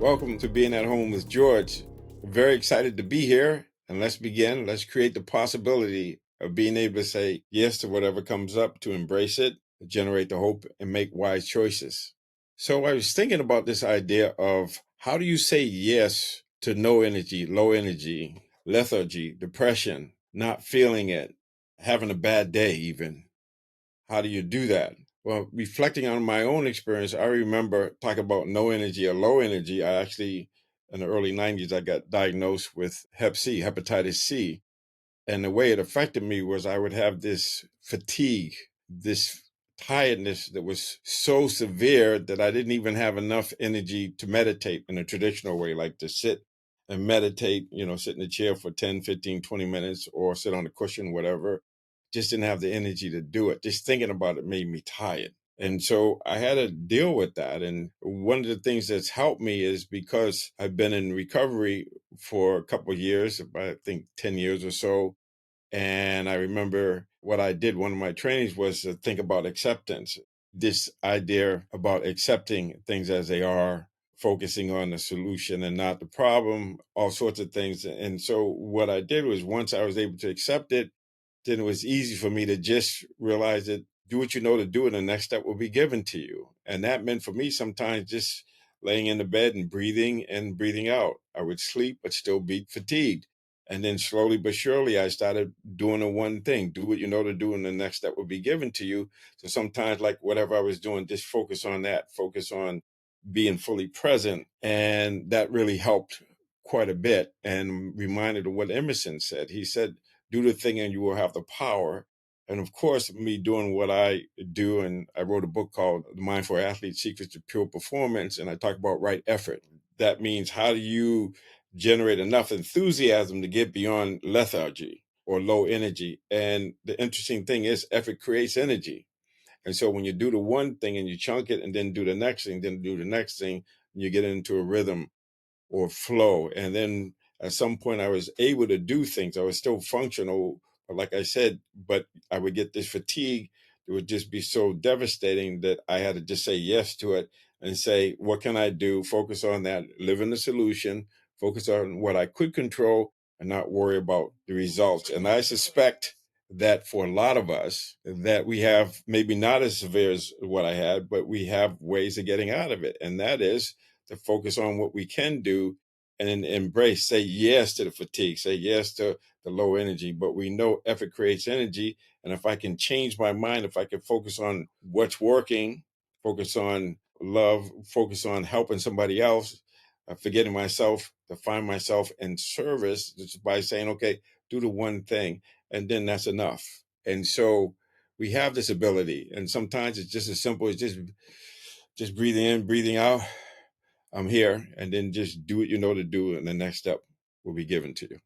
Welcome to Being at Home with George. Very excited to be here, and let's begin. Let's create the possibility of being able to say yes to whatever comes up, to embrace it, generate the hope, and make wise choices. So I was thinking about this idea of how do you say yes to no energy, low energy, lethargy, depression, not feeling it, having a bad day even. How do you do that? Well, reflecting on my own experience, I remember talking about no energy or low energy. I actually, in the early 90s, I got diagnosed with Hep C, hepatitis C. And the way it affected me was I would have this fatigue, this tiredness that was so severe that I didn't even have enough energy to meditate in a traditional way, like to sit and meditate, sit in a chair for 10, 15, 20 minutes or sit on a cushion, whatever. Just didn't have the energy to do it. Just thinking about it made me tired. And so I had to deal with that. And one of the things that's helped me is because I've been in recovery for a couple of years, I think 10 years or so. And I remember what I did. One of my trainings was to think about acceptance. This idea about accepting things as they are, focusing on the solution and not the problem, all sorts of things. And so what I did was once I was able to accept it, then it was easy for me to just realize that do what you know to do and the next step will be given to you. And that meant for me sometimes just laying in the bed and breathing out. I would sleep but still be fatigued. And then slowly but surely I started doing the one thing, do what you know to do and the next step will be given to you. So sometimes like whatever I was doing, just focus on that, focus on being fully present. And that really helped quite a bit and reminded of what Emerson said. He said, do the thing and you will have the power. And of course, me doing what I do, and I wrote a book called The Mindful Athlete Secrets to Pure Performance, and I talk about right effort. That means how do you generate enough enthusiasm to get beyond lethargy or low energy? And the interesting thing is effort creates energy. And so when you do the one thing and you chunk it and then do the next thing, then do the next thing, you get into a rhythm or flow. And then at some point I was able to do things. I was still functional, like I said, but I would get this fatigue. It would just be so devastating that I had to just say yes to it and say, what can I do? Focus on that, live in the solution, focus on what I could control and not worry about the results. And I suspect that for a lot of us that we have maybe not as severe as what I had, but we have ways of getting out of it. And that is to focus on what we can do and embrace, say yes to the fatigue, say yes to the low energy. But we know effort creates energy. And if I can change my mind, if I can focus on what's working, focus on love, focus on helping somebody else, forgetting myself, to find myself in service just by saying, okay, do the one thing. And then that's enough. And so we have this ability. And sometimes it's just as simple as just breathing in, breathing out. I'm here, and then just do what you know to do, and the next step will be given to you.